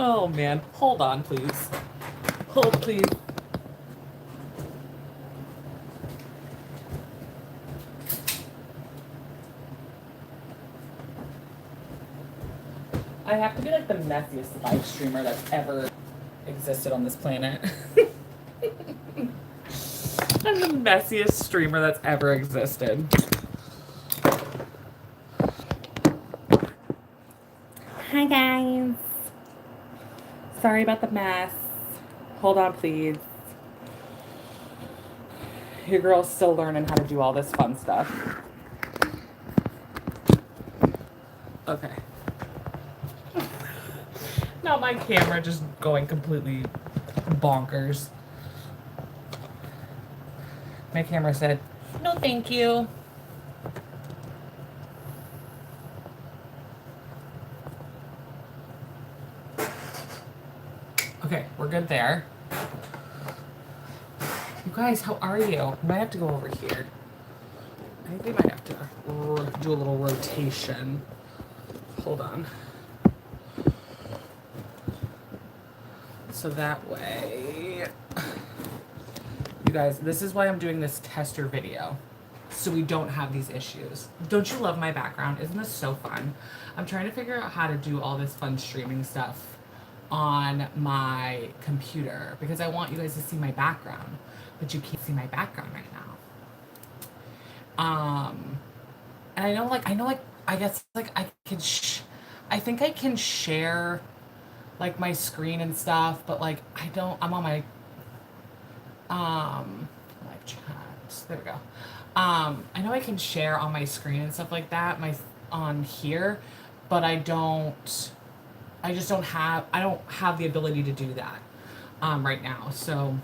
Oh man, hold on, please. Hold, please. I have to be like the messiest live streamer that's ever existed on this planet. I'm the messiest streamer that's ever existed. Hi guys. Sorry about the mess. Hold on, please. Your girl's still learning how to do all this fun stuff. Okay. Now my camera just going completely bonkers. My camera said, no thank you. Okay, we're good there. You guys, how are you? We might have to go over here. I think we might have to do a little rotation. Hold on. So that way, you guys, this is why I'm doing this tester video. So we don't have these issues. Don't you love my background? Isn't this so fun? I'm trying to figure out how to do all this fun streaming stuff on my computer because I want you guys to see my background, but you can't see my background right now. And I guess I could, I think I can share like my screen and stuff, but like I'm on my, live chat. There we go. I know I can share on my screen and stuff like that, on here, but I don't have the ability to do that, right now. So,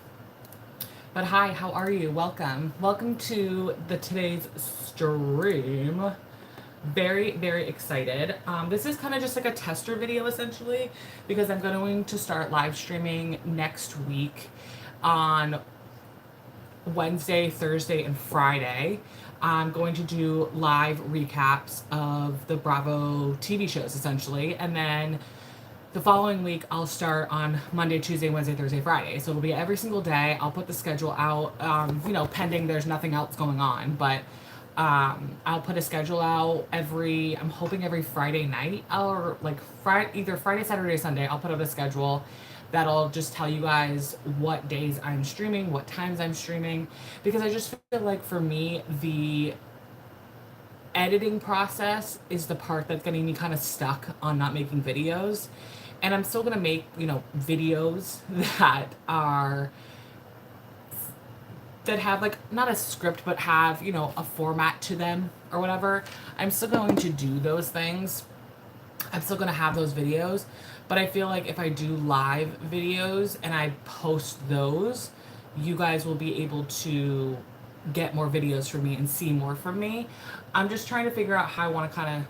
but hi, how are you? Welcome to today's stream. Very, very excited. This is kind of just like a tester video essentially, because I'm going to start live streaming next week on Wednesday, Thursday, and Friday. I'm going to do live recaps of the Bravo TV shows essentially, and then the following week I'll start on Monday, Tuesday, Wednesday, Thursday, Friday. So it'll be every single day. I'll put the schedule out, pending there's nothing else going on, but I'll put a schedule out I'm hoping every Friday night, or like either Friday, Saturday, Sunday. I'll put out a schedule that'll just tell you guys what days I'm streaming, what times I'm streaming, because I just feel like for me, the editing process is the part that's getting me kind of stuck on not making videos. And I'm still gonna make, videos that have like not a script but have a format to them or whatever. I'm still going to do those things. I'm still going to have those videos, but I feel like if I do live videos and I post those, you guys will be able to get more videos from me and see more from me. I'm just trying to figure out how I want to kind of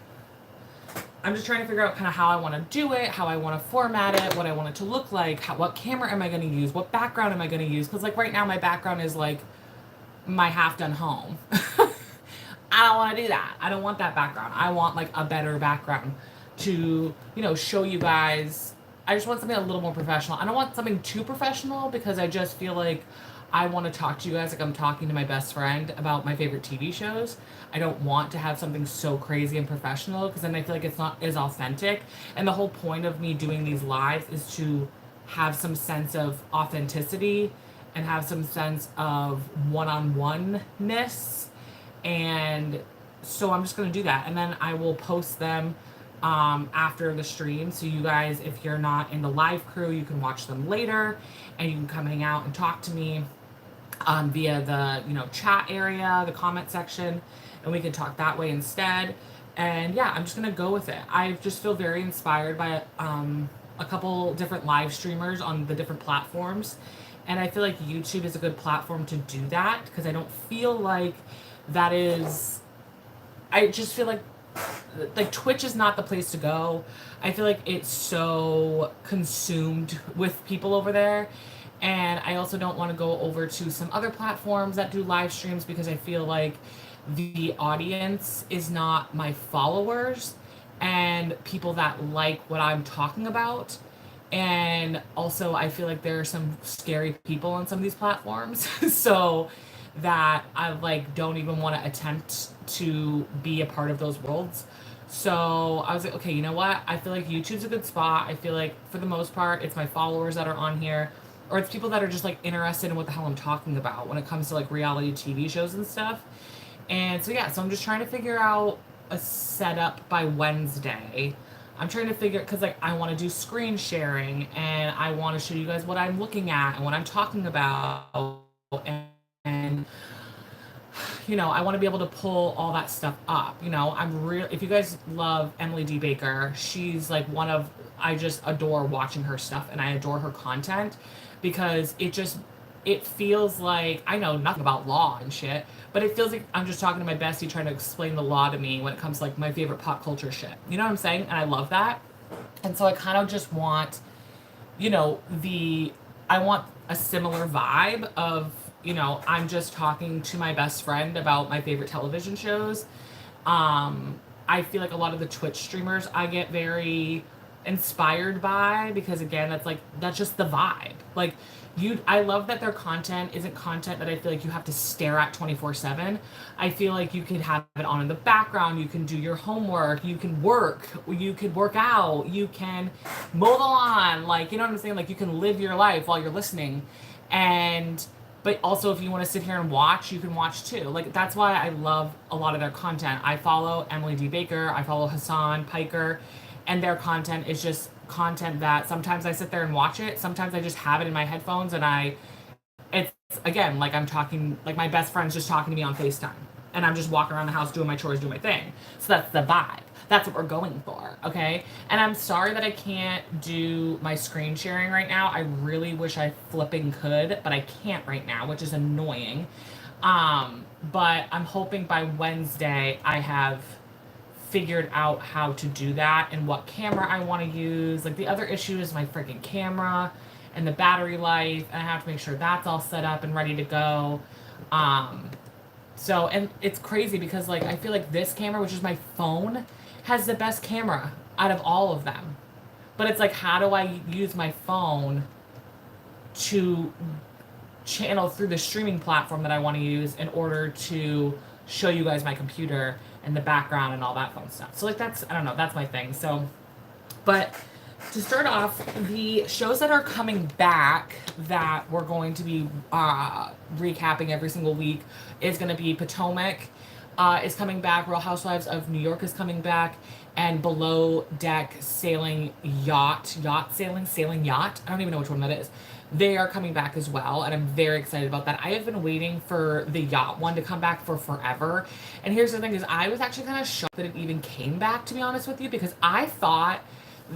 how I want to do it, how I want to format it, what I want it to look like, what camera am I going to use, what background am I going to use, because like right now my background is like my half-done home. I don't want to do that. I don't want that background. I want like a better background to, show you guys. I just want something a little more professional. I don't want something too professional because I just feel like I want to talk to you guys like I'm talking to my best friend about my favorite TV shows. I don't want to have something so crazy and professional because then I feel like it's not as authentic. And the whole point of me doing these lives is to have some sense of authenticity and have some sense of one-on-one-ness. And so I'm just going to do that. And then I will post them after the stream. So you guys, if you're not in the live crew, you can watch them later and you can come hang out and talk to me via the chat area, the comment section, and we can talk that way instead. And yeah, I'm just gonna go with it. I just feel very inspired by a couple different live streamers on the different platforms, and I feel like YouTube is a good platform to do that because I don't feel like that is. I just feel like Twitch is not the place to go. I feel like it's so consumed with people over there. And I also don't want to go over to some other platforms that do live streams because I feel like the audience is not my followers and people that like what I'm talking about. And also, I feel like there are some scary people on some of these platforms. So that I like don't even want to attempt to be a part of those worlds. So I was like, okay, you know what? I feel like YouTube's a good spot. I feel like for the most part, it's my followers that are on here, or it's people that are just like interested in what the hell I'm talking about when it comes to like reality TV shows and stuff. And so yeah, so I'm just trying to figure out a setup by Wednesday. I'm trying to figure because like I want to do screen sharing and I want to show you guys what I'm looking at and what I'm talking about and I want to be able to pull all that stuff up. I'm real. If you guys love Emily D. Baker, she's like one of, I just adore watching her stuff and I adore her content because it feels like I know nothing about law and shit, but it feels like I'm just talking to my bestie trying to explain the law to me when it comes to like my favorite pop culture shit. You know what I'm saying? And I love that. And so I kind of just want, I want a similar vibe of, I'm just talking to my best friend about my favorite television shows. I feel like a lot of the Twitch streamers I get very inspired by because again, that's just the vibe. Like I love that their content isn't content that I feel like you have to stare at 24/7. I feel like you could have it on in the background, you can do your homework, you can work out, you can mow the lawn, like you know what I'm saying? Like you can live your life while you're listening. But also if you want to sit here and watch, you can watch too. Like that's why I love a lot of their content. I follow Emily D. Baker, I follow Hassan Piker, and their content is just content that sometimes I sit there and watch it. Sometimes I just have it in my headphones and it's again like I'm talking, like my best friend's just talking to me on FaceTime and I'm just walking around the house doing my chores, doing my thing. So that's the vibe. That's what we're going for, okay? And I'm sorry that I can't do my screen sharing right now. I really wish I flipping could, but I can't right now, which is annoying. But I'm hoping by Wednesday I have figured out how to do that and what camera I want to use. Like the other issue is my freaking camera and the battery life, and I have to make sure that's all set up and ready to go. And it's crazy because like I feel like this camera, which is my phone, has the best camera out of all of them. But it's like, how do I use my phone to channel through the streaming platform that I want to use in order to show you guys my computer and the background and all that fun stuff. So like I don't know, that's my thing. So, but to start off, the shows that are coming back that we're going to be recapping every single week is going to be Potomac is coming back, Real Housewives of New York is coming back, and Below Deck Sailing Yacht. I don't even know which one that is. They are coming back as well, and I'm very excited about that. I have been waiting for the Yacht one to come back for forever. And here's the thing is I was actually kind of shocked that it even came back, to be honest with you, because I thought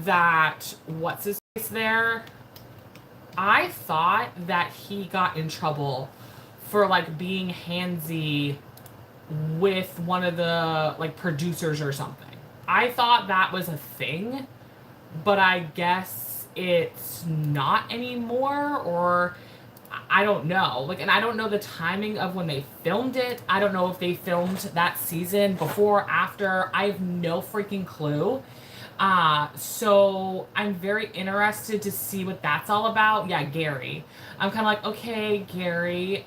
that what's his face there? I thought that he got in trouble for like being handsy with one of the like producers or something. I thought that was a thing, but I guess it's not anymore, or I don't know. Like, and I don't know the timing of when they filmed it. I don't know if they filmed that season before, after. I have no freaking clue. So I'm very interested to see what that's all about. Yeah, Gary. I'm kind of like, okay, Gary,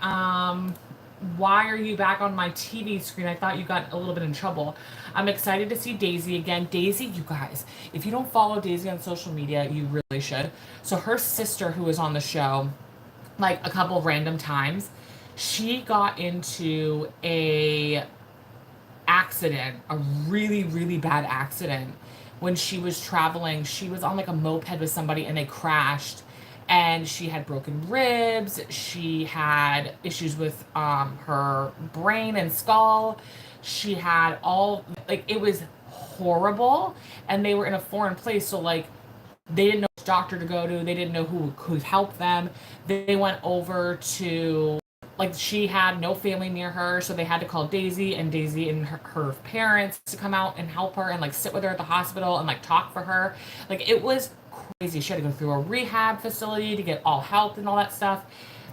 why are you back on my TV screen? I thought you got a little bit in trouble. I'm excited to see Daisy again. Daisy, you guys, if you don't follow Daisy on social media, you really should. So her sister, who was on the show, like a couple of random times, she got into a accident, a really, really bad accident when she was traveling. She was on like a moped with somebody and they crashed. And she had broken ribs. She had issues with her brain and skull. She had it was horrible. And they were in a foreign place. So, like, they didn't know which doctor to go to. They didn't know who could help them. They went over to, like, she had no family near her. So they had to call Daisy and her parents to come out and help her and, like, sit with her at the hospital and, like, talk for her. Like, it was crazy. She had to go through a rehab facility to get all help and all that stuff.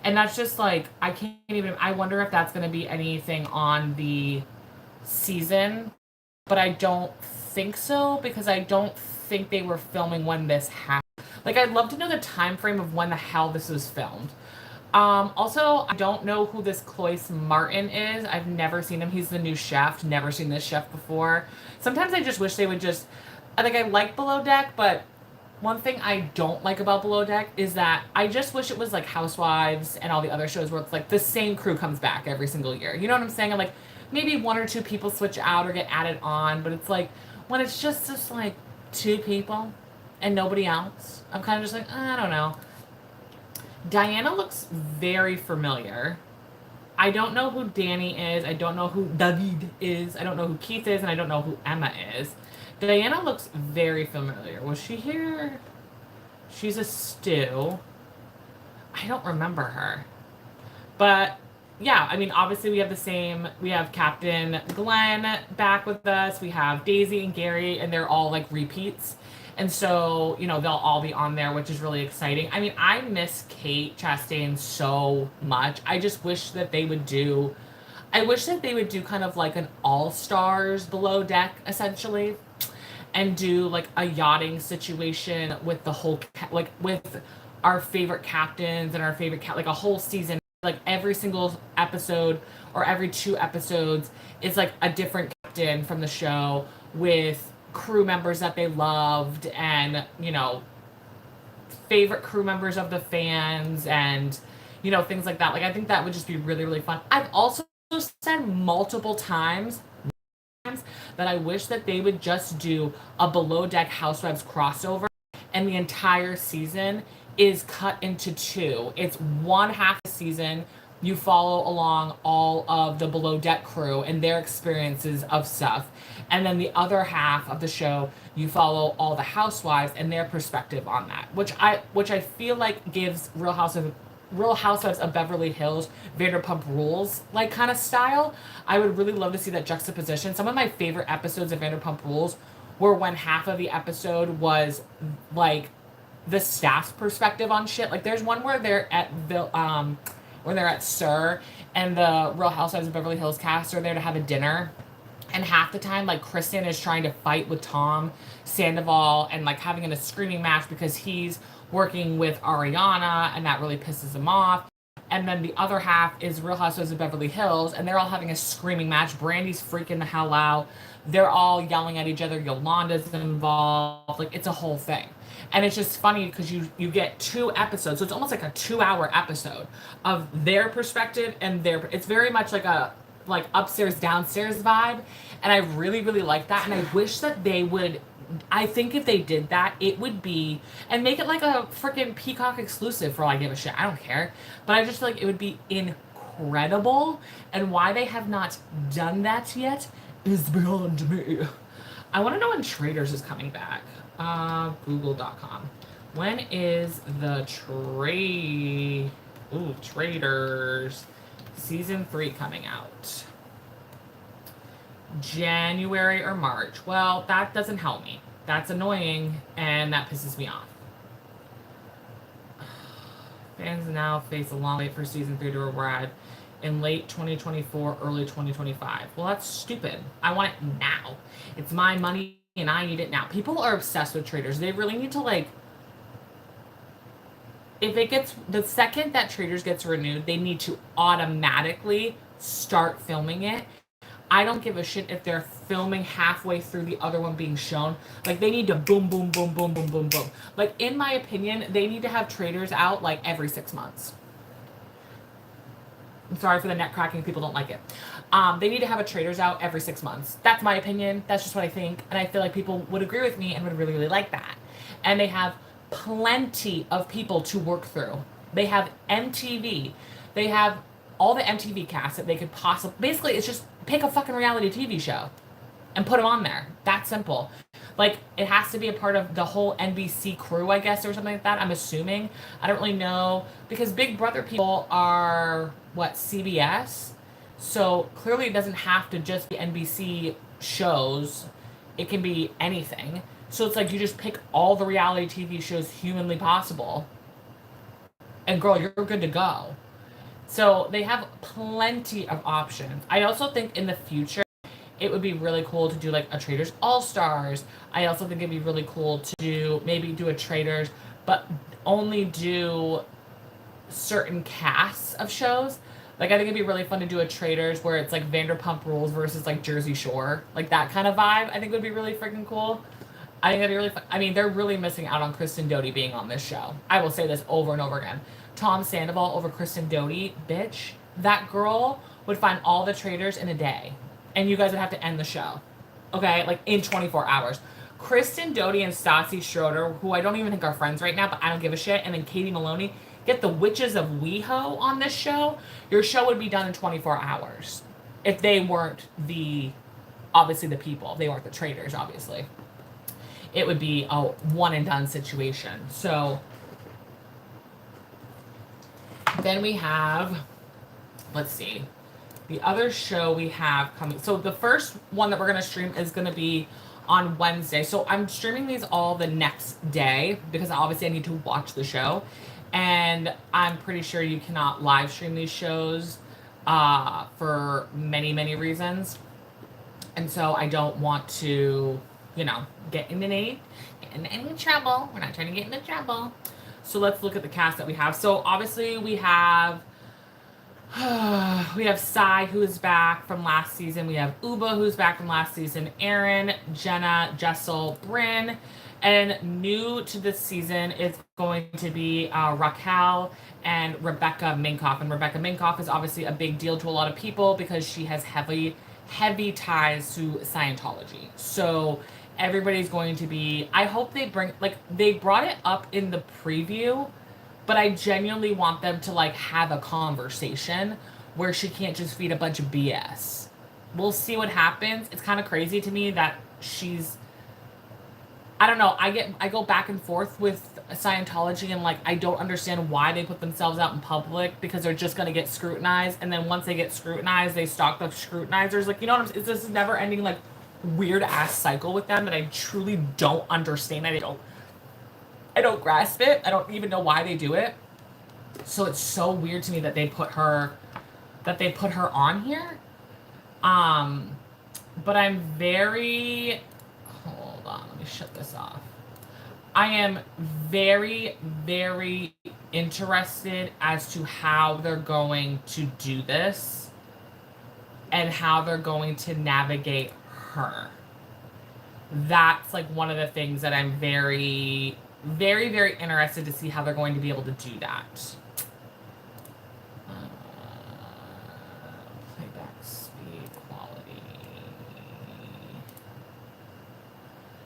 And that's just like, I wonder if that's going to be anything on the season, but I don't think so, because I don't think they were filming when this happened. Like, I'd love to know the time frame of when the hell this was filmed. Also, I don't know who this Cloyce Martin is. I've never seen him. He's the new chef. Never seen this chef before. Sometimes I just wish they would just... I like Below Deck, but one thing I don't like about Below Deck is that I just wish it was like Housewives and all the other shows where it's like the same crew comes back every single year. You know what I'm saying? I'm like, maybe one or two people switch out or get added on, but it's like, when it's just like two people and nobody else, I'm kind of just like, I don't know. Diana looks very familiar. I don't know who Danny is. I don't know who David is. I don't know who Keith is, and I don't know who Emma is. Diana looks very familiar. Was she here? She's a stew. I don't remember her. But, yeah, I mean, obviously we have the same. We have Captain Glenn back with us. We have Daisy and Gary, and they're all, like, repeats. And so, you know, they'll all be on there, which is really exciting. I mean, I miss Kate Chastain so much. I just wish that they would do... I wish that they would do kind of like an all-stars Below Deck, essentially. And do, like, a yachting situation with the whole... Like, with our favorite captains and our favorite... Like, a whole season. Like, every single episode or every 2 episodes is, like, a different captain from the show with... crew members that they loved and, you know, favorite crew members of the fans and, you know, things like that. Like, I think that would just be really, really fun. I've also said multiple times that I wish that they would just do a Below Deck Housewives crossover and the entire season is cut into 2. It's one half the season. You follow along all of the Below Deck crew and their experiences of stuff. And then the other half of the show, you follow all the housewives and their perspective on that, which I feel like gives Real Housewives of Beverly Hills, Vanderpump Rules like kind of style. I would really love to see that juxtaposition. Some of my favorite episodes of Vanderpump Rules were when half of the episode was like the staff's perspective on shit. Like, there's one where they're at when they're at SUR and the Real Housewives of Beverly Hills cast are there to have a dinner. And half the time, like, Kristen is trying to fight with Tom Sandoval and, like, having a screaming match because he's working with Ariana and that really pisses him off. And then the other half is Real Housewives of Beverly Hills and they're all having a screaming match. Brandy's freaking the hell out. They're all yelling at each other. Yolanda's involved. Like, it's a whole thing. And it's just funny because you get 2 episodes. So it's almost like a 2-hour episode of their perspective and it's very much like a upstairs downstairs vibe, and I really, really like that. And I wish that they would, I think if they did that, it would be, and make it like a freaking Peacock exclusive for all I give a shit. I don't care, but I just feel like it would be incredible. And why they have not done that yet is beyond me. I want to know when Traders is coming back. Google.com. When is the Traders Season 3 coming out? January or March. Well, that doesn't help me. That's annoying, and that pisses me off. Fans now face a long wait for Season 3 to arrive in late 2024, early 2025. Well, that's stupid. I want it now. It's my money, and I need it now. People are obsessed with Traders. They really need to, like... If it gets, the second that Traders gets renewed, they need to automatically start filming it. I don't give a shit if they're filming halfway through the other one being shown. Like, they need to boom, boom, boom, boom, boom, boom, boom. Like, in my opinion, they need to have Traders out, like, every 6 months. I'm sorry for the neck cracking. People don't like it. They need to have a Traders out every 6 months. That's my opinion. That's just what I think. And I feel like people would agree with me and would really, really like that. And they have plenty of people to work through. They have MTV. They have all the MTV cast that they could possibly... Basically, it's just pick a fucking reality TV show and put them on there. That simple. Like, it has to be a part of the whole NBC crew, I guess, or something like that. I'm assuming. I don't really know. Because Big Brother people are, what, CBS? So, clearly it doesn't have to just be NBC shows. It can be anything. So it's like you just pick all the reality TV shows humanly possible. And girl, you're good to go. So they have plenty of options. I also think in the future, it would be really cool to do like a Traders All-Stars. I also think it'd be really cool to maybe do a Traders, but only do certain casts of shows. Like, I think it'd be really fun to do a Traders where it's like Vanderpump Rules versus like Jersey Shore. Like that kind of vibe, I think would be really freaking cool. I think that'd be really fun. I mean, they're really missing out on Kristen Doute being on this show. I will say this over and over again. Tom Sandoval over Kristen Doute, bitch. That girl would find all the traders in a day. And you guys would have to end the show. Okay? Like, in 24 hours. Kristen Doute and Stassi Schroeder, who I don't even think are friends right now, but I don't give a shit, and then Katie Maloney, get the Witches of WeHo on this show. Your show would be done in 24 hours. If they weren't obviously the people. They weren't the traders, obviously. It would be a one and done situation. So then we have, let's see, the other show we have coming. So the first one that we're going to stream is going to be on Wednesday. So I'm streaming these all the next day because obviously I need to watch the show. And I'm pretty sure you cannot live stream these shows for many, many reasons. And so I don't want to, get in any trouble. We're not trying to get into trouble. So let's look at the cast that we have. So obviously we have Sai, who is back from last season. We have Uba, who's back from last season. Aaron, Jenna, Jessel, Brynn. And new to this season is going to be Raquel and Rebecca Minkoff. And Rebecca Minkoff is obviously a big deal to a lot of people because she has heavy ties to Scientology. So everybody's going to be, I hope they they brought it up in the preview, but I genuinely want them to have a conversation where she can't just feed a bunch of BS. We'll see what happens. It's kind of crazy to me that I don't know, I go back and forth with Scientology and I don't understand why they put themselves out in public because they're just going to get scrutinized, and then once they get scrutinized, they stock up scrutinizers. What I'm saying? It's this never ending weird ass cycle with them that I truly don't understand. I don't grasp it. I don't even know why they do it. So it's so weird to me that they put her on here. But I'm very, hold on, let me shut this off. I am very, very interested as to how they're going to do this and how they're going to navigate her. That's one of the things that I'm very, very, very interested to see how they're going to be able to do that. Playback speed, quality.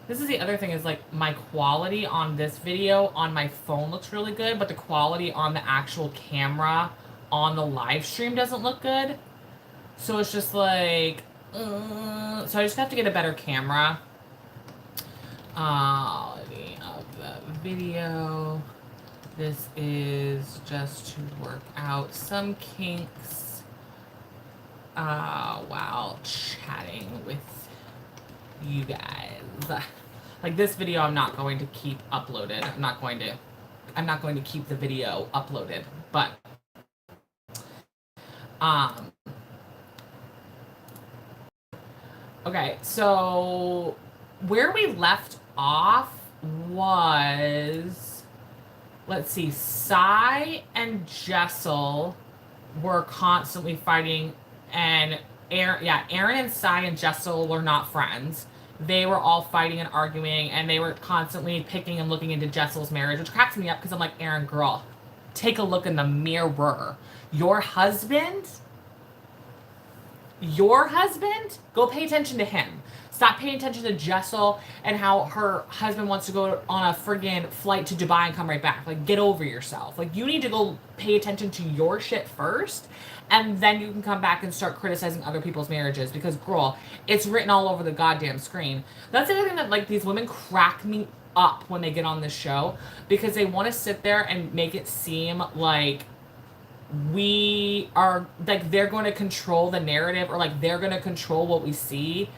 This is the other thing is my quality on this video on my phone looks really good, but the quality on the actual camera on the live stream doesn't look good. So it's just so I just have to get a better camera. Quality of the video. This is just to work out some kinks while chatting with you guys. This video I'm not going to keep uploaded. I'm not going to keep the video uploaded, but okay, so where we left off was, let's see, Sai and Jessel were constantly fighting, and Aaron and Sai and Jessel were not friends. They were all fighting and arguing, and they were constantly picking and looking into Jessel's marriage, which cracks me up because I'm like, Aaron, girl, take a look in the mirror. Your husband, go pay attention to him. Stop paying attention to Jessel and how her husband wants to go on a friggin' flight to Dubai and come right back. Get over yourself. You need to go pay attention to your shit first, and then you can come back and start criticizing other people's marriages because, girl, it's written all over the goddamn screen. That's the other thing that, these women crack me up when they get on this show because they want to sit there and make it seem like we are, they're going to control the narrative or, they're going to control what we see.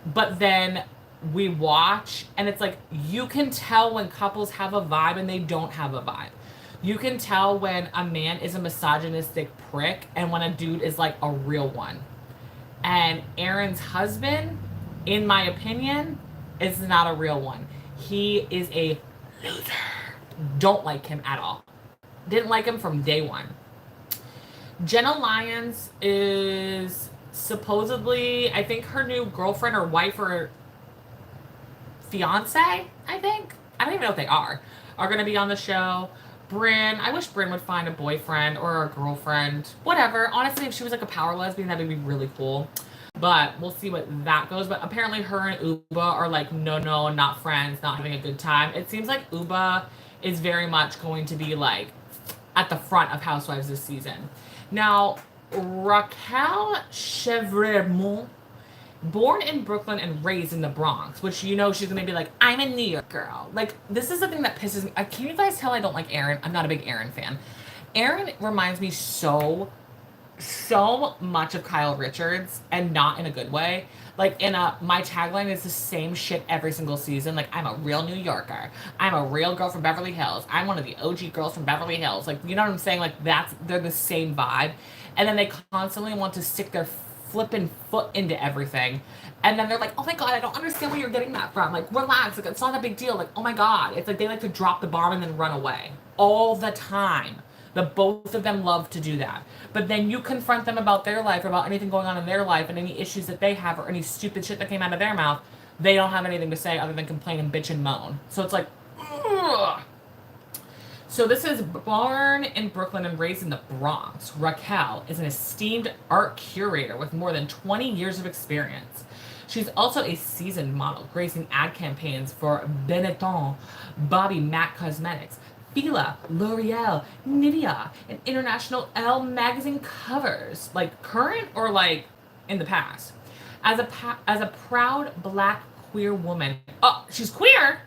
But then we watch, and it's you can tell when couples have a vibe and they don't have a vibe. You can tell when a man is a misogynistic prick and when a dude is a real one. And Aaron's husband, in my opinion, is not a real one. He is a loser. don't like him at all. Didn't like him from day one. Jenna Lyons is supposedly, I think, her new girlfriend or wife or fiance, I think. I don't even know if they are going to be on the show. Brynn, I wish Brynn would find a boyfriend or a girlfriend. Whatever. Honestly, if she was like a power lesbian, that would be really cool. But we'll see what that goes. But apparently her and Uba are like, no, not friends, not having a good time. It seems like Uba is very much going to be like at the front of Housewives this season. Now, Raquel Chevremont, born in Brooklyn and raised in the Bronx, which you know she's gonna be like, I'm a New York girl. Like, this is the thing that pisses me. Can you guys tell I don't like Erin? I'm not a big Erin fan. Erin reminds me so much of Kyle Richards, and not in a good way. Like, my tagline is the same shit every single season. Like, I'm a real New Yorker. I'm a real girl from Beverly Hills. I'm one of the OG girls from Beverly Hills. Like, you know what I'm saying? Like, they're the same vibe. And then they constantly want to stick their flipping foot into everything. And then they're like, oh my God, I don't understand where you're getting that from. Like, relax. Like, it's not a big deal. Like, oh my God. It's like they like to drop the bomb and then run away. All the time. The both of them love to do that. But then you confront them about their life, or about anything going on in their life, and any issues that they have, or any stupid shit that came out of their mouth, they don't have anything to say other than complain and bitch and moan. So it's like, ugh. So this is born in Brooklyn and raised in the Bronx. Raquel is an esteemed art curator with more than 20 years of experience. She's also a seasoned model, gracing ad campaigns for Benetton, Bobby Mac Cosmetics, Fila, L'Oreal, Nivea, and international Elle magazine covers. Like, current or like in the past. As a proud black queer woman. Oh, she's queer?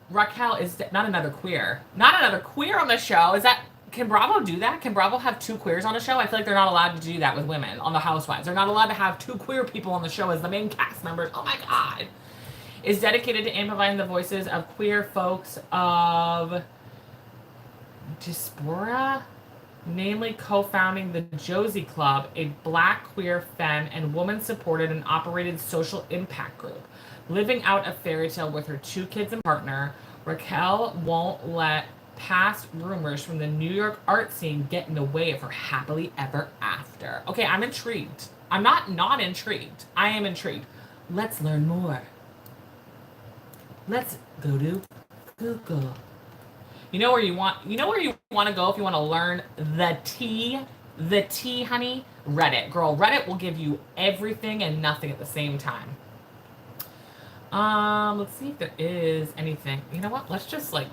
Raquel is not another queer. Not another queer on the show. Is that... Can Bravo do that? Can Bravo have two queers on the show? I feel like they're not allowed to do that with women on the Housewives. They're not allowed to have two queer people on the show as the main cast members. Oh my God. Is dedicated to amplifying the voices of queer folks of diaspora, namely co-founding the Josie Club, a black queer femme and woman-supported and operated social impact group. Living out a fairy tale with her 2 kids and partner, Raquel won't let past rumors from the New York art scene get in the way of her happily ever after. Okay, I'm intrigued. I'm not intrigued. I am intrigued. Let's learn more. Let's go to Google. You know where you want to go if you want to learn the tea, honey? Reddit. Girl, Reddit will give you everything and nothing at the same time. Let's see if there is anything. You know what? Let's just like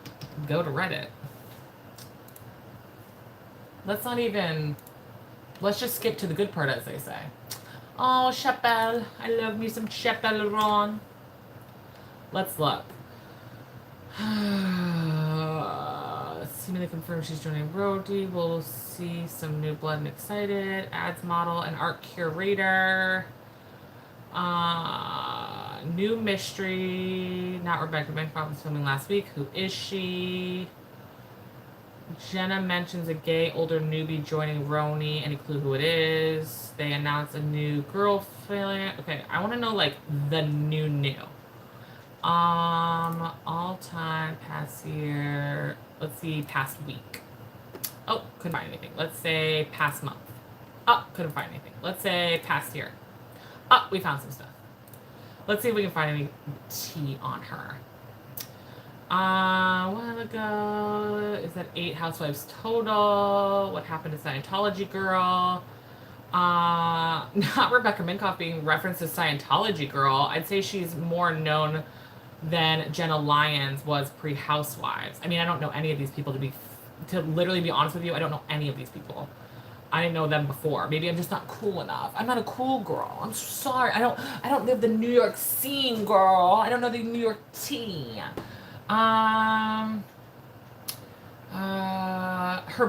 go to Reddit. Let's just skip to the good part, as they say. Oh, Chappelle. I love me some Chappelle Ron. Let's look. Seemingly confirmed she's joining Brody. We'll see some new blood and excited. Ads model and art curator. New mystery. Not Rebecca Bancroft was filming last week. Who is she? Jenna mentions a gay older newbie joining Roni. Any clue who it is? They announced a new girlfriend. Okay, I want to know like the new. All time, past year. Let's see, past week. Oh, couldn't find anything. Let's say past month. Oh, couldn't find anything. Let's say past year. Oh, we found some stuff. Let's see if we can find any tea on her. A while ago, is that 8 Housewives total? What happened to Scientology Girl? Not Rebecca Minkoff being referenced as Scientology Girl. I'd say she's more known than Jenna Lyons was pre-Housewives. I mean, I don't know any of these people to literally be honest with you. I don't know any of these people. I didn't know them before. Maybe I'm just not cool enough. I'm not a cool girl. I'm sorry. I don't live the New York scene, girl. I don't know the New York tea. Her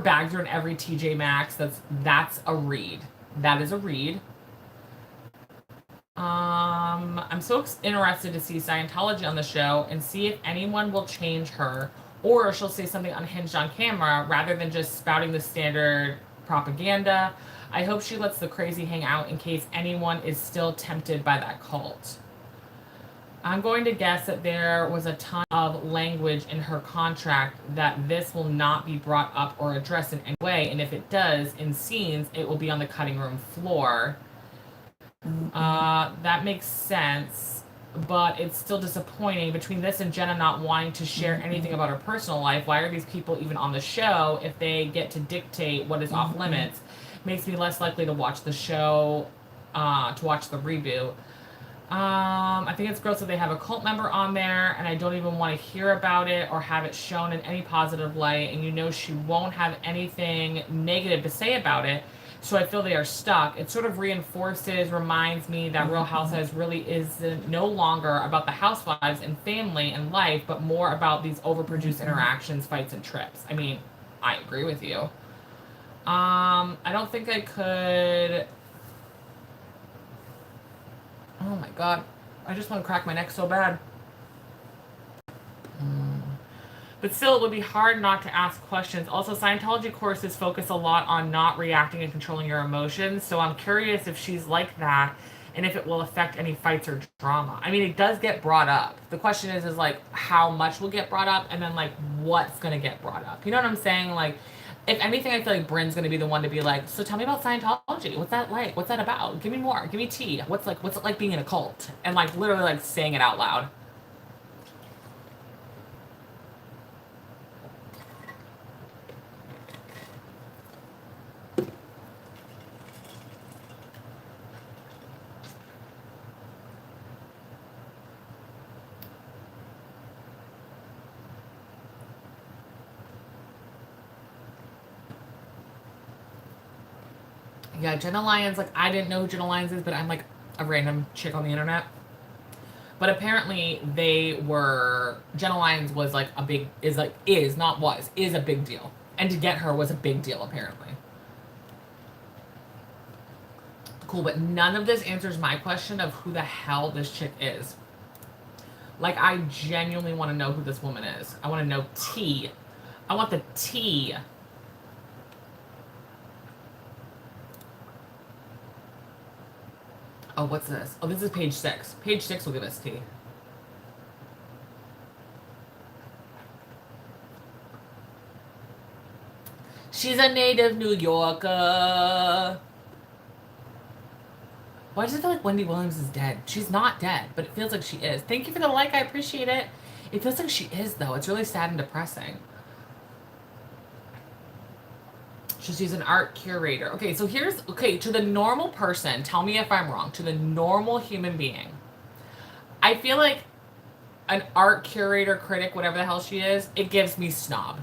bags are in every TJ Maxx. That's a read. That is a read. I'm so interested to see Scientology on the show and see if anyone will change her, or she'll say something unhinged on camera rather than just spouting the standard propaganda. I hope she lets the crazy hang out in case anyone is still tempted by that cult. I'm going to guess that there was a ton of language in her contract that this will not be brought up or addressed in any way. And if it does, in scenes, it will be on the cutting room floor. That makes sense, but it's still disappointing. Between this and Jenna not wanting to share anything about her personal life, why are these people even on the show if they get to dictate what is off limits? Makes me less likely to watch the show, to watch the reboot. I think it's gross that they have a cult member on there, and I don't even want to hear about it or have it shown in any positive light. And you know she won't have anything negative to say about it, so I feel they are stuck. It sort of reminds me that Real Housewives really is no longer about the housewives and family and life, but more about these overproduced interactions, fights, and trips. I mean, I agree with you. I don't think I could. Oh my god. I just want to crack my neck so bad. But still, it would be hard not to ask questions. Also, Scientology courses focus a lot on not reacting and controlling your emotions. So I'm curious if she's like that and if it will affect any fights or drama. I mean, it does get brought up. The question is like, how much will get brought up and then, like, what's going to get brought up? You know what I'm saying? Like, if anything, I feel like Bryn's going to be the one to be like, so tell me about Scientology. What's that like? What's that about? Give me more. Give me tea. What's it like being in a cult? And, like, literally, like, saying it out loud. Yeah, Jenna Lyons, like, I didn't know who Jenna Lyons is, but I'm, like, a random chick on the internet. But apparently Jenna Lyons was, like, is a big deal. And to get her was a big deal, apparently. Cool, but none of this answers my question of who the hell this chick is. Like, I genuinely want to know who this woman is. I want to know tea. I want the tea. Oh, what's this? Oh, this is page 6. Page 6 will give us tea. She's a native New Yorker. Why does it feel like Wendy Williams is dead? She's not dead, but it feels like she is. Thank you for the like. I appreciate it. It feels like she is, though. It's really sad and depressing. She's an art curator. Okay, so to the normal person, tell me if I'm wrong, to the normal human being, I feel like an art curator, critic, whatever the hell she is, it gives me snob.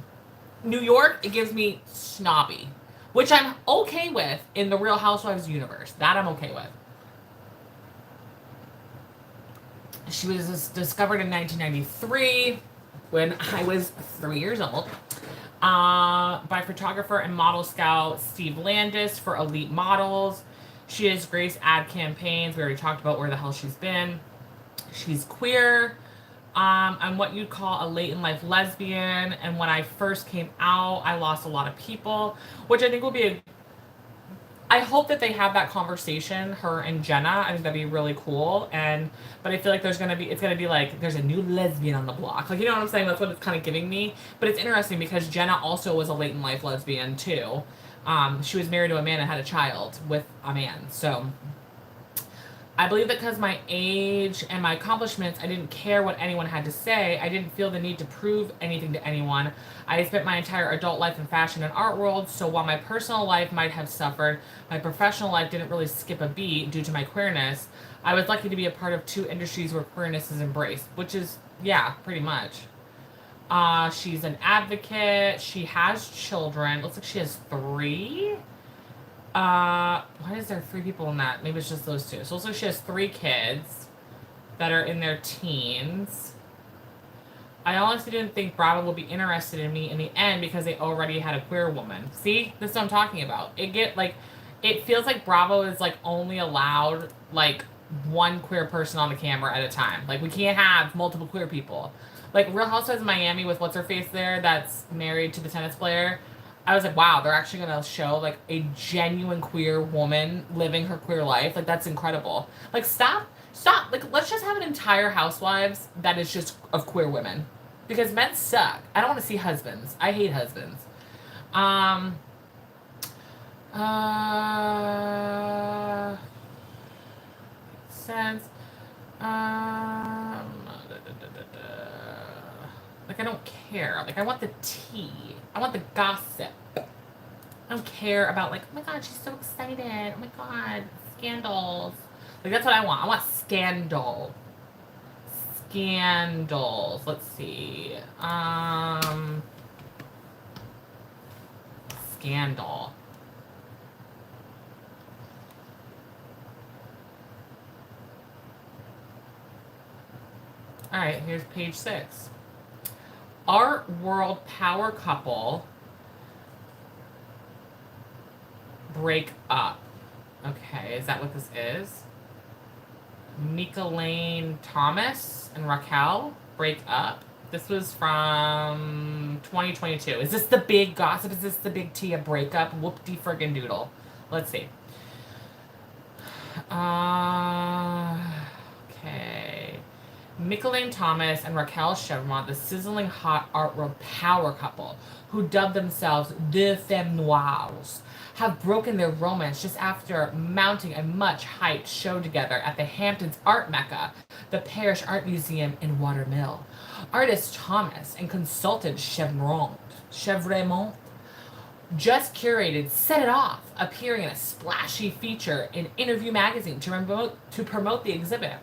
New York, it gives me snobby, which I'm okay with in the Real Housewives universe. That I'm okay with. She was discovered in 1993 when I was 3 years old. By photographer and model scout Steve Landis for Elite Models. She has graced ad campaigns. We already talked about where the hell she's been. She's queer. I'm what you'd call a late-in-life lesbian. And when I first came out, I lost a lot of people, which I think will be I hope that they have that conversation, her and Jenna. I think that'd be really cool. But I feel like it's gonna be like there's a new lesbian on the block. Like, you know what I'm saying? That's what it's kind of giving me. But it's interesting because Jenna also was a late in life lesbian too. She was married to a man and had a child with a man. So I believe that because my age and my accomplishments, I didn't care what anyone had to say. I didn't feel the need to prove anything to anyone. I spent my entire adult life in fashion and art world, so while my personal life might have suffered, my professional life didn't really skip a beat due to my queerness. I was lucky to be a part of 2 industries where queerness is embraced, which is, yeah, pretty much. She's an advocate. She has children. Looks like she has 3. Why is there 3 people in that? Maybe it's just those 2. So it looks like she has 3 kids that are in their teens. I honestly didn't think Bravo would be interested in me in the end because they already had a queer woman. See? This is what I'm talking about. It feels like Bravo is, like, only allowed, like, 1 queer person on the camera at a time. Like, we can't have multiple queer people. Like, Real Housewives of Miami with what's-her-face there that's married to the tennis player. I was like, wow, they're actually going to show, like, a genuine queer woman living her queer life. Like, that's incredible. Like, stop like, let's just have an entire Housewives that is just of queer women. Because men suck. I don't want to see husbands. I hate husbands. Sense. Like, I don't care. Like, I want the tea. I want the gossip. I don't care about, like, oh my god, she's so excited. Oh my god, scandals. Like, that's what I want. I want scandal. Scandals. Let's see. Scandal. All right, here's page 6. Art world power couple break up. Okay, is that what this is? Mika Thomas and Raquel break up. This was from 2022. Is this the big gossip? Is this the big Tia breakup? Whoop-de friggin' doodle. Let's see. Okay. Mika Thomas and Raquel Chevron, the sizzling hot art world power couple, who dubbed themselves Deux Femmes Noires, have broken their romance just after mounting a much-hyped show together at the Hamptons Art Mecca, the Parish Art Museum in Watermill. Artist Thomas and consultant Chevremont just curated Set It Off, appearing in a splashy feature in Interview magazine to promote the exhibit.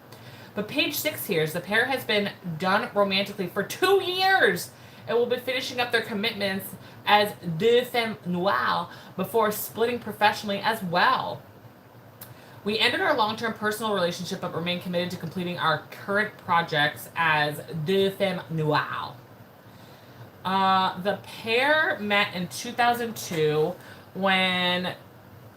But page 6 here is the pair has been done romantically for 2 years and will be finishing up their commitments as Deux Femmes Noires before splitting professionally as well. We ended our long-term personal relationship but remain committed to completing our current projects as Deux Femmes Noires. The pair met in 2002 when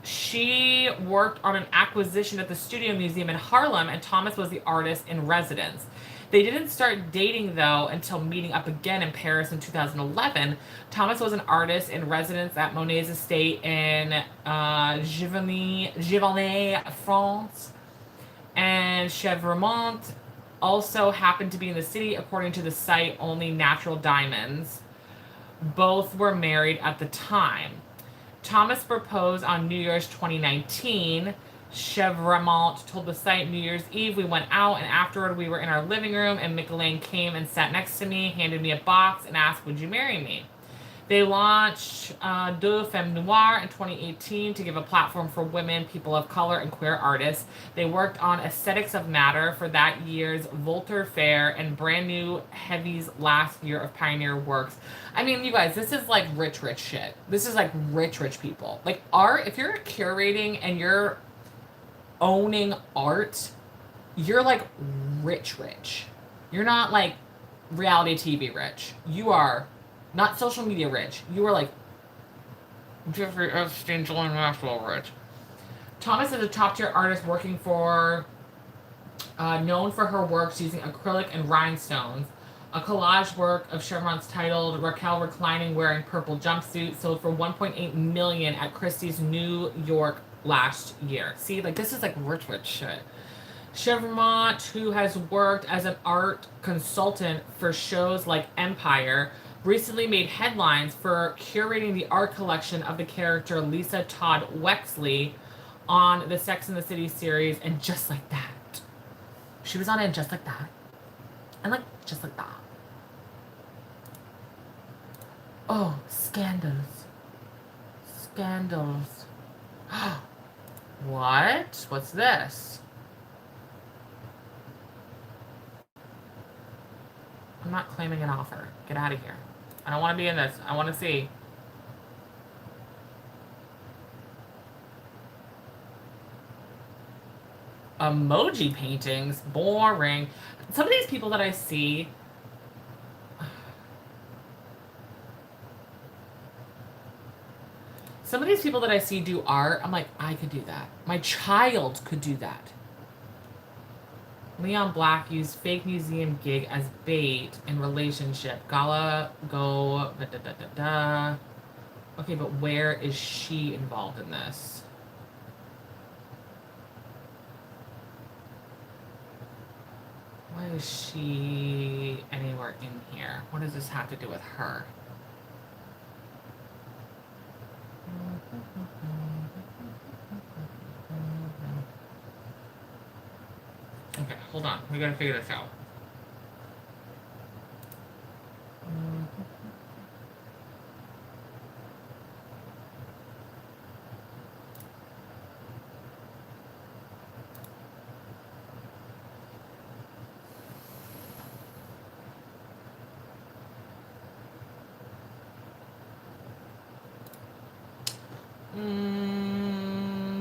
she worked on an acquisition at the Studio Museum in Harlem, and Thomas was the artist in residence. They didn't start dating, though, until meeting up again in Paris in 2011. Thomas was an artist in residence at Monet's estate in Giverny, France. And Chevremont also happened to be in the city, according to the site Only Natural Diamonds. Both were married at the time. Thomas proposed on New Year's 2019. Chevremont told the site New Year's Eve we went out, and afterward we were in our living room, and Michelin came and sat next to me, handed me a box, and asked, would you marry me? They launched Deux Femmes Noires in 2018 to give a platform for women, people of color, and queer artists. They worked on Aesthetics of Matter for that year's Voltaire Fair and Brand New Heavy's last year of Pioneer Works. I mean, you guys, this is like rich shit. This is like rich people. Like art, if you're curating and you're owning art, you're like rich. You're not like reality TV rich. You are not social media rich. You are like Jeffrey Epstein, Ghislaine Maxwell rich. Thomas is a top tier artist working for, known for her works using acrylic and rhinestones. A collage work of Chevron's titled Raquel Reclining Wearing Purple Jumpsuit sold for $1.8 million at Christie's New York last year. See, like this is like rich shit. Chevremont, who has worked as an art consultant for shows like Empire, recently made headlines for curating the art collection of the character Lisa Todd Wexley on the Sex and the City series, and Just Like That. She was on it Just Like That. And like, just like that. Oh, scandals. Scandals. What? What's this? I'm not claiming an offer. Get out of here. I don't want to be in this. I want to see. Emoji paintings. Boring. Some of these people that I see... Some of these people that I see do art, I'm like, I could do that. My child could do that. Leon Black used fake museum gig as bait in relationship. Gala, go, da da da da da. Okay, but where is she involved in this? is she anywhere in here? What does this have to do with her? Okay, hold on. We gotta figure this out.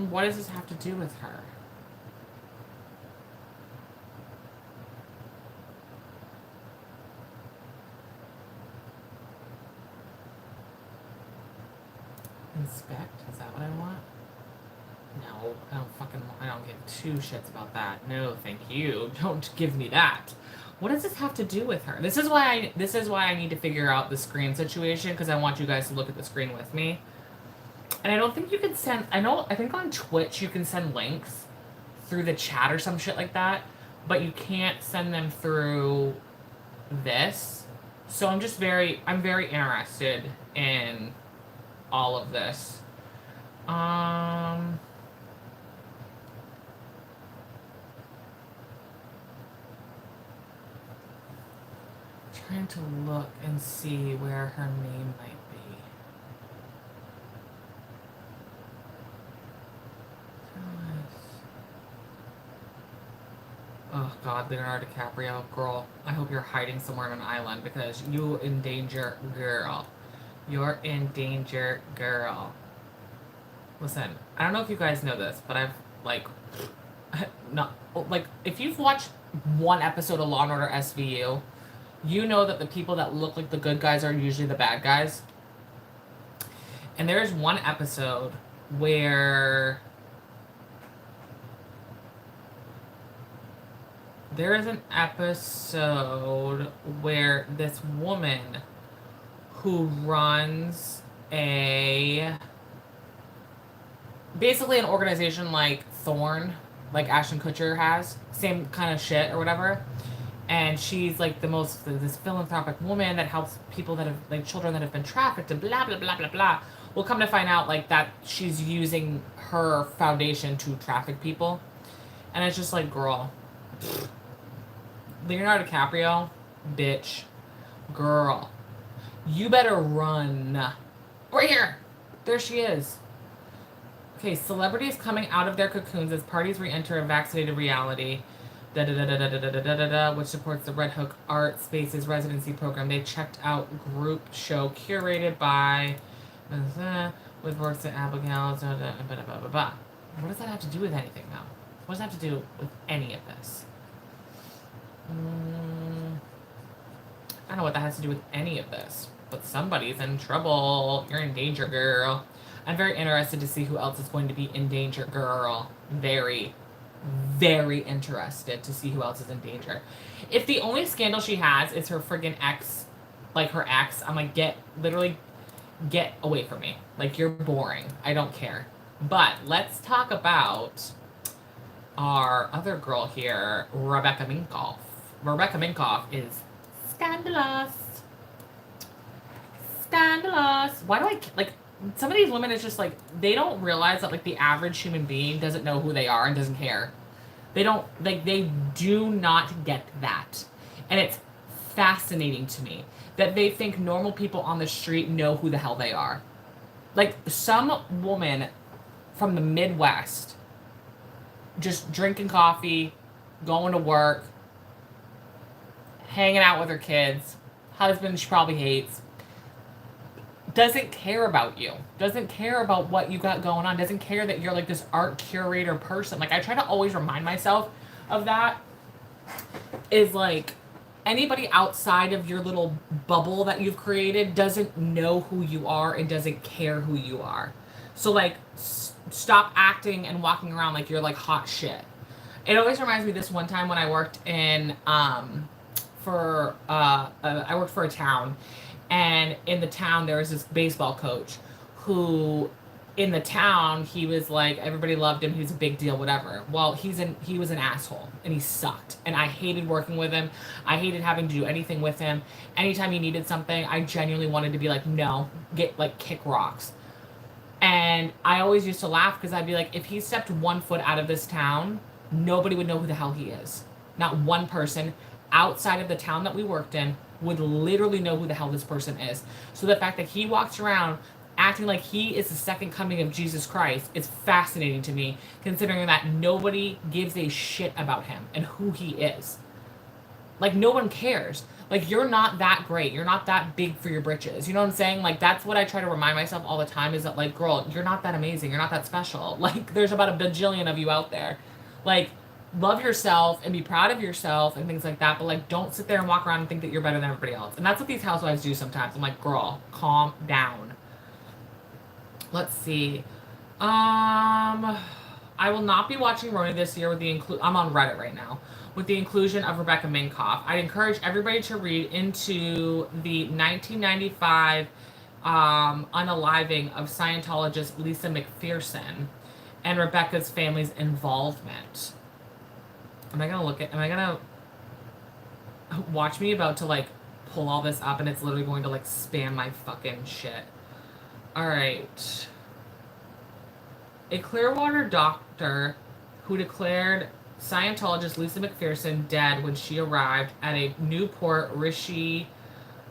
What does this have to do with her? Inspect? Is that what I want? No, I don't give two shits about that. No, thank you. Don't give me that. What does this have to do with her? This is why I need to figure out the screen situation, because I want you guys to look at the screen with me. And I don't think you can send, I think on Twitch you can send links through the chat or some shit like that, but you can't send them through this. So I'm very interested in all of this. Trying to look and see where her name might be. Oh God, Leonardo DiCaprio, girl. I hope you're hiding somewhere on an island, because you in danger, girl. You're in danger, girl. Listen, I don't know if you guys know this, but I've if you've watched one episode of Law & Order SVU, you know that the people that look like the good guys are usually the bad guys. And there is one episode where this woman who runs basically an organization like Thorn, like Ashton Kutcher has, same kind of shit or whatever. And she's like this philanthropic woman that helps people that have, like, children that have been trafficked and blah, blah, blah, blah, blah. We'll come to find out, like, that she's using her foundation to traffic people. And it's just like, girl. Leonardo DiCaprio, bitch. Girl. You better run. Right here. There she is. Okay, celebrities coming out of their cocoons as parties re-enter a vaccinated reality. Which supports the Red Hook Art Spaces residency program. They checked out group show curated by with works at Abigail. What does that have to do with anything, though? What does that have to do with any of this? I don't know what that has to do with any of this. But somebody's in trouble. You're in danger, girl. I'm very interested to see who else is going to be in danger, girl. Very, very interested to see who else is in danger. If the only scandal she has is her friggin' ex, like her ex, I'm like, get away from me. Like, you're boring. I don't care. But let's talk about our other girl here, Rebecca Minkoff. Rebecca Minkoff is scandalous. Scandalous. Why do I, like, some of these women, is just like, they don't realize that, like, the average human being doesn't know who they are and doesn't care. They don't, like, they do not get that. And it's fascinating to me that they think normal people on the street know who the hell they are. Like, some woman from the Midwest just drinking coffee, going to work, hanging out with her kids, husband she probably hates, doesn't care about you, doesn't care about what you got going on, doesn't care that you're like this art curator person. Like, I try to always remind myself of that, is like, anybody outside of your little bubble that you've created doesn't know who you are and doesn't care who you are. So, like, stop acting and walking around like you're like hot shit. It always reminds me this one time when I worked in I worked for a town. And in the town, there was this baseball coach who in the town, he was like, everybody loved him. He was a big deal, whatever. Well, he was an asshole and he sucked. And I hated working with him. I hated having to do anything with him. Anytime he needed something, I genuinely wanted to be like, no, kick rocks. And I always used to laugh because I'd be like, if he stepped 1 foot out of this town, nobody would know who the hell he is. Not one person outside of the town that we worked in would literally know who the hell this person is. So the fact that he walks around acting like he is the second coming of Jesus Christ is fascinating to me, considering that nobody gives a shit about him and who he is. Like, no one cares. Like, you're not that great. You're not that big for your britches. You know what I'm saying? Like, that's what I try to remind myself all the time, is that, like, girl, you're not that amazing. You're not that special. Like, there's about a bajillion of you out there. Like, love yourself and be proud of yourself and things like that. But, like, don't sit there and walk around and think that you're better than everybody else. And that's what these housewives do sometimes. I'm like, girl, calm down. Let's see. I will not be watching Roni this year with the I'm on Reddit right now. With the inclusion of Rebecca Minkoff. I'd encourage everybody to read into the 1995 unaliving of Scientologist Lisa McPherson and Rebecca's family's involvement. Am I gonna watch me about to like pull all this up and it's literally going to like spam my fucking shit. Alright. A Clearwater doctor who declared Scientologist Lisa McPherson dead when she arrived at a Newport Rishi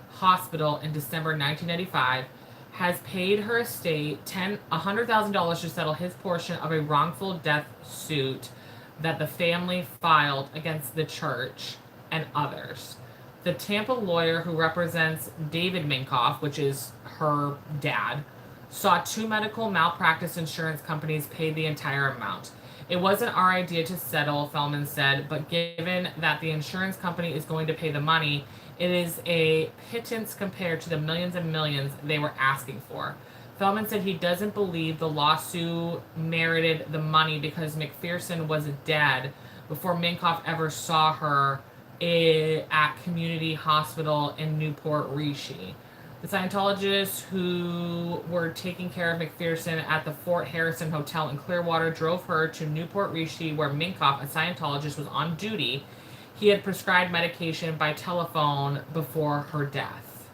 hospital in December 1995 has paid her estate $100,000 to settle his portion of a wrongful death suit that the family filed against the church and others. The Tampa lawyer who represents David Minkoff, which is her dad, saw 2 medical malpractice insurance companies pay the entire amount. It wasn't our idea to settle, Feldman said, but given that the insurance company is going to pay the money, it is a pittance compared to the millions and millions they were asking for. Feldman said he doesn't believe the lawsuit merited the money because McPherson was dead before Minkoff ever saw her at Community Hospital in Newport Rishi. The Scientologists who were taking care of McPherson at the Fort Harrison Hotel in Clearwater drove her to Newport Rishi, where Minkoff, a Scientologist, was on duty. He had prescribed medication by telephone before her death.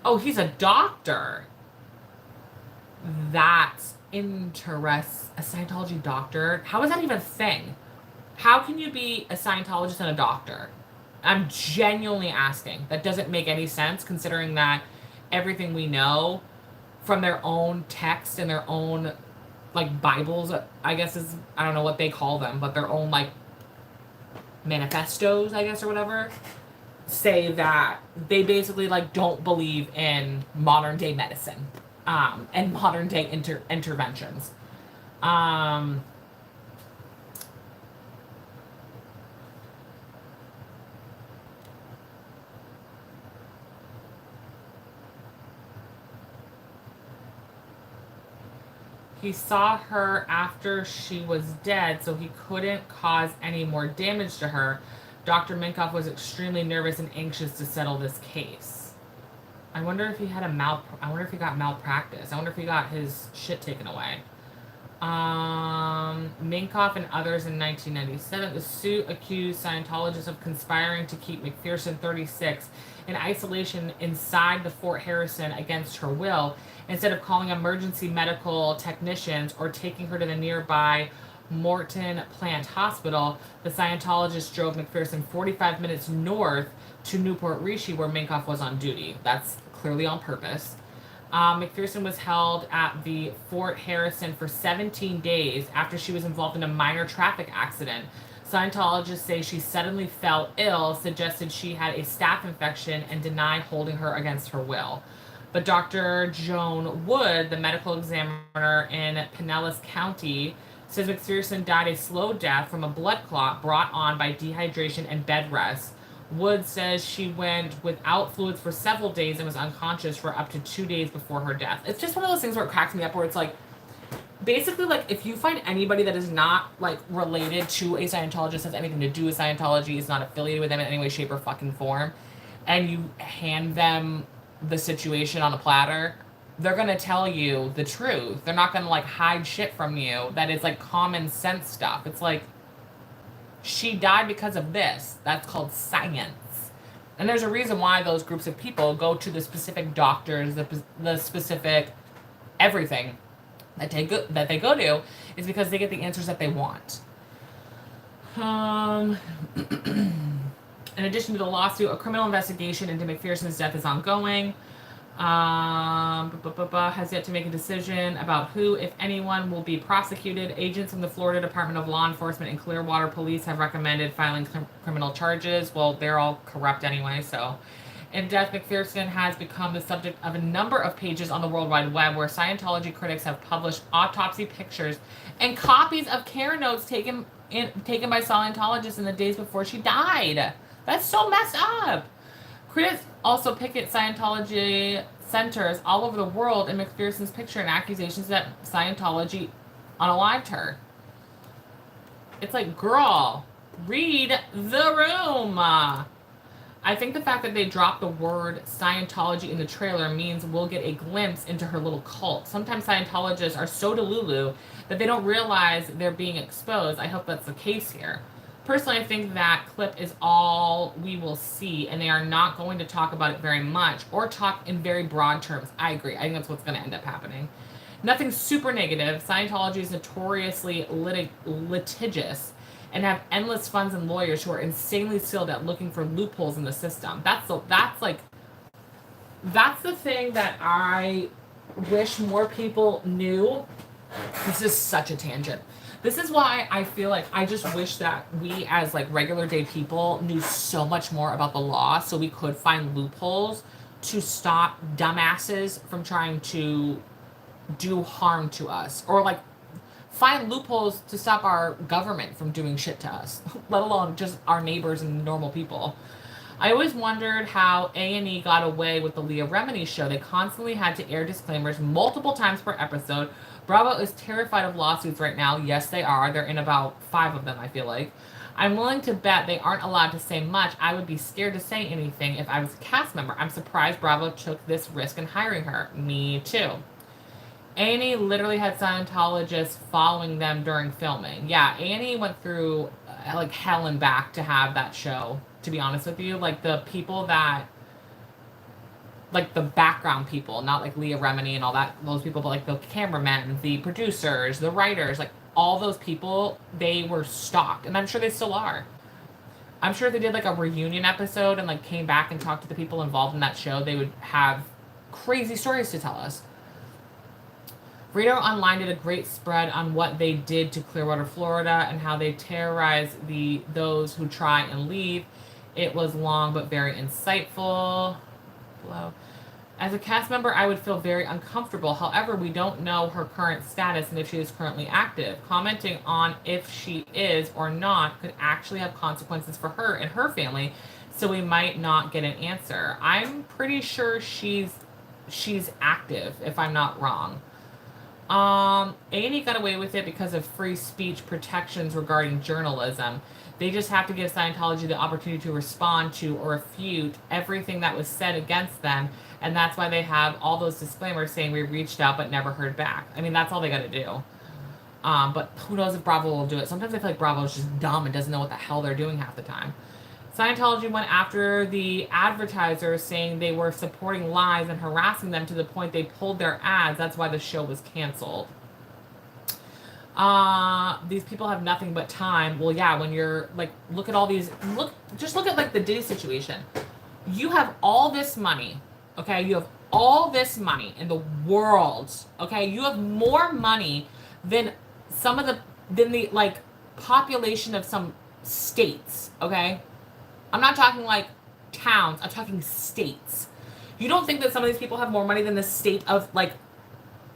Oh, he's a doctor. That's interesting. A Scientology doctor? How is that even a thing? How can you be a Scientologist and a doctor? I'm genuinely asking. That doesn't make any sense, considering that everything we know from their own text and their own like Bibles, I guess is, I don't know what they call them, but their own like manifestos, I guess, or whatever, say that they basically like don't believe in modern day medicine and modern day interventions. He saw her after she was dead, so he couldn't cause any more damage to her. Dr. Minkoff was extremely nervous and anxious to settle this case. I wonder if he had I wonder if he got malpractice. I wonder if he got his shit taken away. Minkoff and others in 1997. The suit accused Scientologists of conspiring to keep McPherson, 36, in isolation inside the Fort Harrison against her will, instead of calling emergency medical technicians or taking her to the nearby Morton Plant Hospital. The Scientologists drove McPherson 45 minutes north to Newport Rishi, where Minkoff was on duty. That's clearly on purpose. McPherson was held at the Fort Harrison for 17 days after she was involved in a minor traffic accident. Scientologists say she suddenly fell ill, suggested she had a staph infection, and denied holding her against her will. But Dr. Joan Wood, the medical examiner in Pinellas County, says McPherson died a slow death from a blood clot brought on by dehydration and bed rest. Wood says she went without fluids for several days and was unconscious for up to 2 days before her death. It's just one of those things where it cracks me up, where it's like, basically, like, if you find anybody that is not, like, related to a Scientologist, has anything to do with Scientology, is not affiliated with them in any way, shape, or fucking form, and you hand them the situation on a platter, they're going to tell you the truth. They're not going to like hide shit from you that is like common sense stuff. It's like, she died because of this. That's called science. And there's a reason why those groups of people go to the specific doctors, the specific everything that they go to, is because they get the answers that they want. In addition to the lawsuit, a criminal investigation into McPherson's death is ongoing. Has yet to make a decision about who, if anyone, will be prosecuted. Agents from the Florida Department of Law Enforcement and Clearwater Police have recommended filing criminal charges. Well, they're all corrupt anyway, so. In death, McPherson has become the subject of a number of pages on the World Wide Web where Scientology critics have published autopsy pictures and copies of care notes taken by Scientologists in the days before she died. That's so messed up. Critics also picket Scientology centers all over the world in McPherson's picture and accusations that Scientology unalived her. It's like, girl, read the room. I think the fact that they dropped the word Scientology in the trailer means we'll get a glimpse into her little cult. Sometimes Scientologists are so delulu that they don't realize they're being exposed. I hope that's the case here. Personally, I think that clip is all we will see, and they are not going to talk about it very much or talk in very broad terms. I agree. I think that's what's going to end up happening. Nothing super negative. Scientology is notoriously litigious and have endless funds and lawyers who are insanely skilled at looking for loopholes in the system. That's the thing that I wish more people knew. This is such a tangent. This is why I feel like I just wish that we as like regular day people knew so much more about the law so we could find loopholes to stop dumbasses from trying to do harm to us, or like find loopholes to stop our government from doing shit to us, let alone just our neighbors and normal people. I always wondered how A&E got away with the Leah Remini show. They constantly had to air disclaimers multiple times per episode. Bravo is terrified of lawsuits right now. Yes, they are. They're in about 5 of them, I feel like. I'm willing to bet they aren't allowed to say much. I would be scared to say anything if I was a cast member. I'm surprised Bravo took this risk in hiring her. Me too. A&E literally had Scientologists following them during filming. Yeah, A&E went through like hell and back to have that show, to be honest with you. Like the people that, like the background people, not like Leah Remini and all that, those people, but like the cameramen, the producers, the writers, like all those people, they were stalked. And I'm sure they still are. I'm sure if they did like a reunion episode and like came back and talked to the people involved in that show, they would have crazy stories to tell us. Radar Online did a great spread on what they did to Clearwater, Florida, and how they terrorize those who try and leave. It was long but very insightful. Hello. As a cast member, I would feel very uncomfortable. However, we don't know her current status and if she is currently active. Commenting on if she is or not could actually have consequences for her and her family, so we might not get an answer. I'm pretty sure she's active, if I'm not wrong. A&E got away with it because of free speech protections regarding journalism. They just have to give Scientology the opportunity to respond to or refute everything that was said against them, and that's why they have all those disclaimers saying we reached out but never heard back. I mean, that's all they got to do. But who knows if Bravo will do it. Sometimes I feel like Bravo is just dumb and doesn't know what the hell they're doing half the time. Scientology went after the advertisers, saying they were supporting lies and harassing them to the point they pulled their ads. That's why the show was canceled. These people have nothing but time. Well, yeah, when you're like, look at all these, just look at like the Diddy situation. You have all this money, okay? You have all this money in the world, okay? You have more money than than the like population of some states, okay? I'm not talking like towns, I'm talking states. You don't think that some of these people have more money than the state of like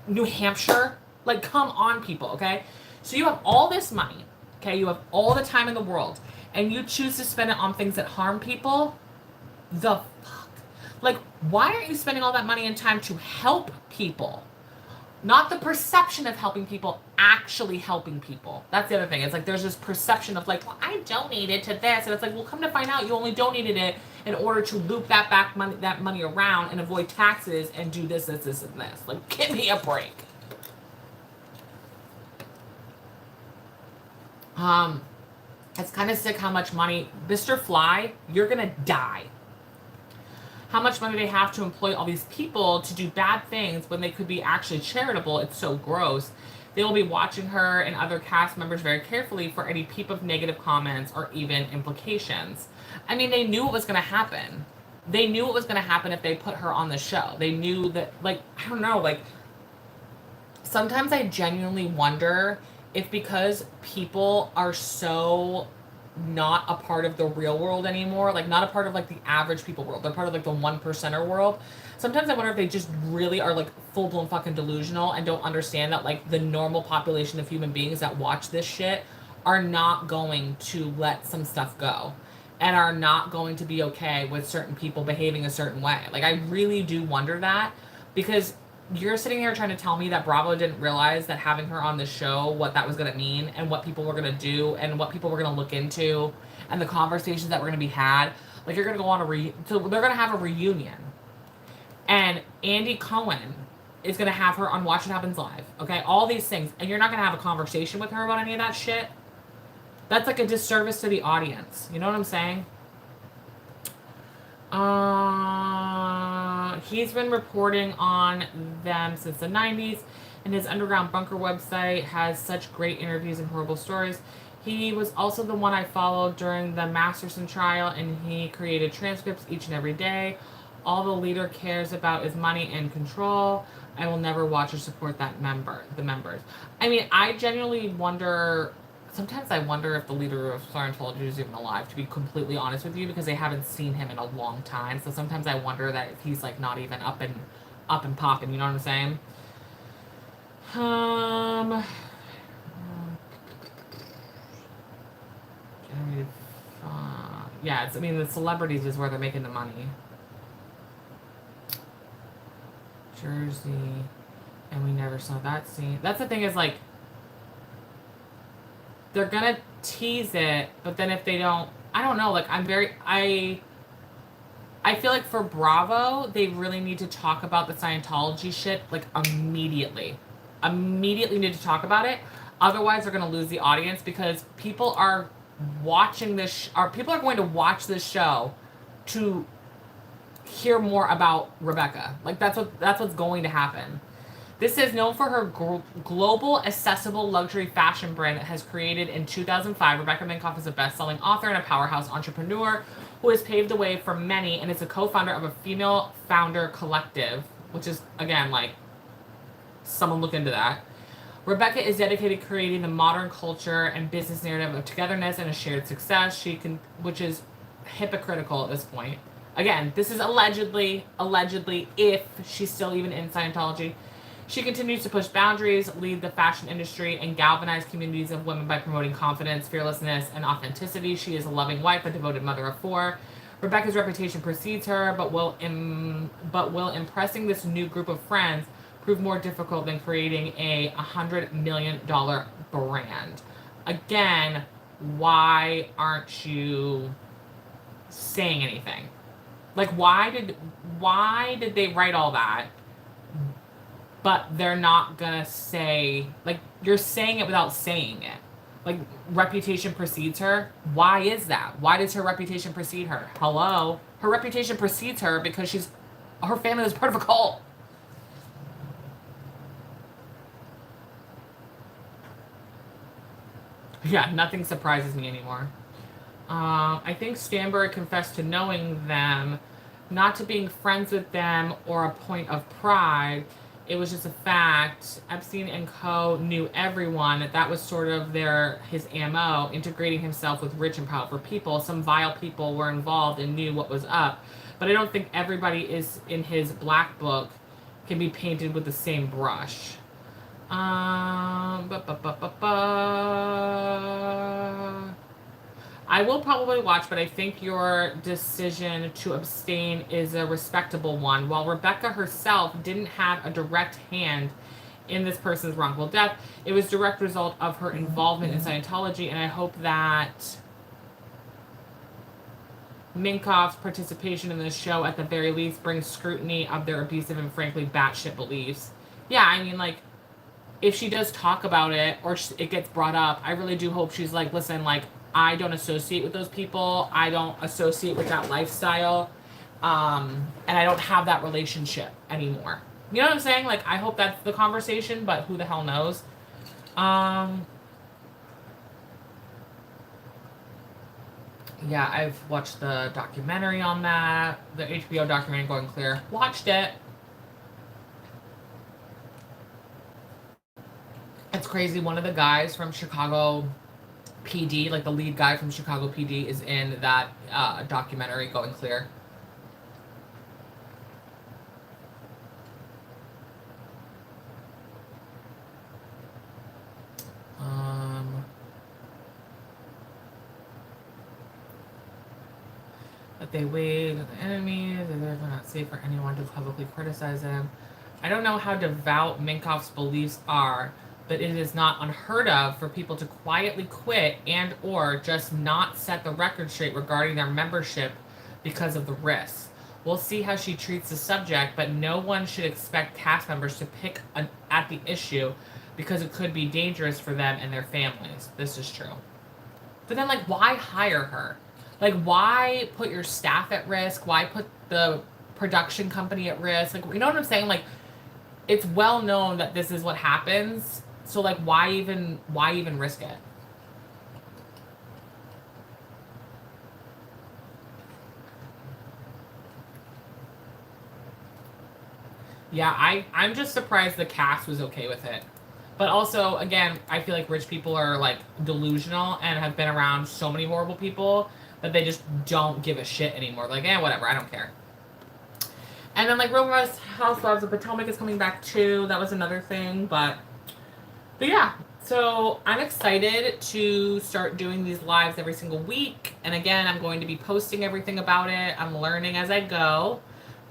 New Hampshire? Like, come on, people, okay? So you have all this money, okay? You have all the time in the world, and you choose to spend it on things that harm people? The fuck? Like, why aren't you spending all that money and time to help people? Not the perception of helping people, actually helping people. That's the other thing. It's like there's this perception of like, well, I donated to this, and it's like, well, come to find out, you only donated it in order to loop that money around and avoid taxes and do this, and this. Like, give me a break. It's kind of sick how much money, Mr. Fly, you're gonna die. How much money they have to employ all these people to do bad things when they could be actually charitable. It's so gross. They will be watching her and other cast members very carefully for any peep of negative comments or even implications. I mean, they knew what was going to happen. They knew what was going to happen if they put her on the show. They knew that, like, I don't know, like, sometimes I genuinely wonder if because people are so not a part of the real world anymore, like not a part of like the average people world, they're part of like the 1%er world. Sometimes I wonder if they just really are like full-blown fucking delusional and don't understand that like the normal population of human beings that watch this shit are not going to let some stuff go and are not going to be okay with certain people behaving a certain way. Like, I really do wonder that, because you're sitting here trying to tell me that Bravo didn't realize that having her on the show, what that was going to mean and what people were going to do and what people were going to look into and the conversations that were going to be had. Like, you're going to go on so they're going to have a reunion. And Andy Cohen is going to have her on Watch What Happens Live. Okay? All these things. And you're not going to have a conversation with her about any of that shit. That's like a disservice to the audience. You know what I'm saying? He's been reporting on them since the 90s, and his Underground Bunker website has such great interviews and horrible stories. He was also the one I followed during the Masterson trial, and he created transcripts each and every day. All the leader cares about is money and control. I will never watch or support the members. I mean, I genuinely wonder. Sometimes I wonder if the leader of Scientology is even alive, to be completely honest with you, because they haven't seen him in a long time. So sometimes I wonder that if he's like not even up and popping, you know what I'm saying? Yeah, I mean, the celebrities is where they're making the money. Jersey, and we never saw that scene. That's the thing, is like, they're gonna tease it, but then if they don't, I don't know, like, I feel like for Bravo, they really need to talk about the Scientology shit, like, immediately. Immediately need to talk about it. Otherwise, they're gonna lose the audience, because people are watching this, people are going to watch this show to hear more about Rebecca. Like, that's what's going to happen. This is known for her global accessible luxury fashion brand that has created in 2005. Rebecca Minkoff is a best-selling author and a powerhouse entrepreneur who has paved the way for many, and is a co-founder of a female founder collective, which is, again, like, someone look into that. Rebecca is dedicated to creating the modern culture and business narrative of togetherness and a shared success, which is hypocritical at this point. Again, this is allegedly, if she's still even in Scientology. She continues to push boundaries, lead the fashion industry, and galvanize communities of women by promoting confidence, fearlessness, and authenticity. She is a loving wife, a devoted mother of 4. Rebecca's reputation precedes her, but will impressing this new group of friends prove more difficult than creating a $100 million brand. Again, why aren't you saying anything? Like, why did they write all that? But they're not gonna say, like, you're saying it without saying it. Like, reputation precedes her. Why is that? Why does her reputation precede her? Hello? Her reputation precedes her because her family was part of a cult. Yeah, nothing surprises me anymore. I think Stanbury confessed to knowing them, not to being friends with them or a point of pride. It was just a fact. Epstein and co. knew everyone. That was sort of his MO, integrating himself with rich and powerful people. Some vile people were involved and knew what was up. But I don't think everybody is in his black book can be painted with the same brush. I will probably watch, but I think your decision to abstain is a respectable one. While Rebecca herself didn't have a direct hand in this person's wrongful death. It was direct result of her involvement in Scientology, and I hope that Minkoff's participation in this show at the very least brings scrutiny of their abusive and frankly batshit beliefs. Yeah, I mean, like, if she does talk about it or it gets brought up, I really do hope she's like, listen, like, I don't associate with those people. I don't associate with that lifestyle. And I don't have that relationship anymore. You know what I'm saying? Like, I hope that's the conversation, but who the hell knows? Yeah, I've watched the documentary on that. The HBO documentary, Going Clear. Watched it. It's crazy. One of the guys from Chicago PD, like the lead guy from Chicago PD, is in that documentary, Going Clear. But they weighed the enemies, and therefore not safe for anyone to publicly criticize him. I don't know how devout Minkoff's beliefs are, but it is not unheard of for people to quietly quit and or just not set the record straight regarding their membership because of the risks. We'll see how she treats the subject, but no one should expect cast members to pick at the issue because it could be dangerous for them and their families. This is true. But then, like, why hire her? Like, why put your staff at risk? Why put the production company at risk? Like, you know what I'm saying? Like, it's well known that this is what happens. So, like, why even risk it? Yeah, I'm just surprised the cast was okay with it. But also, again, I feel like rich people are, like, delusional and have been around so many horrible people that they just don't give a shit anymore. Like, whatever, I don't care. And then, like, Real Housewives of Potomac is coming back, too. That was another thing, but yeah. So, I'm excited to start doing these lives every single week. And again, I'm going to be posting everything about it. I'm learning as I go.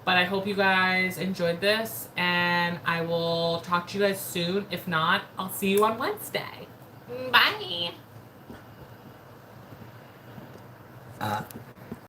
But I hope you guys enjoyed this, and I will talk to you guys soon. If not, I'll see you on Wednesday. Bye.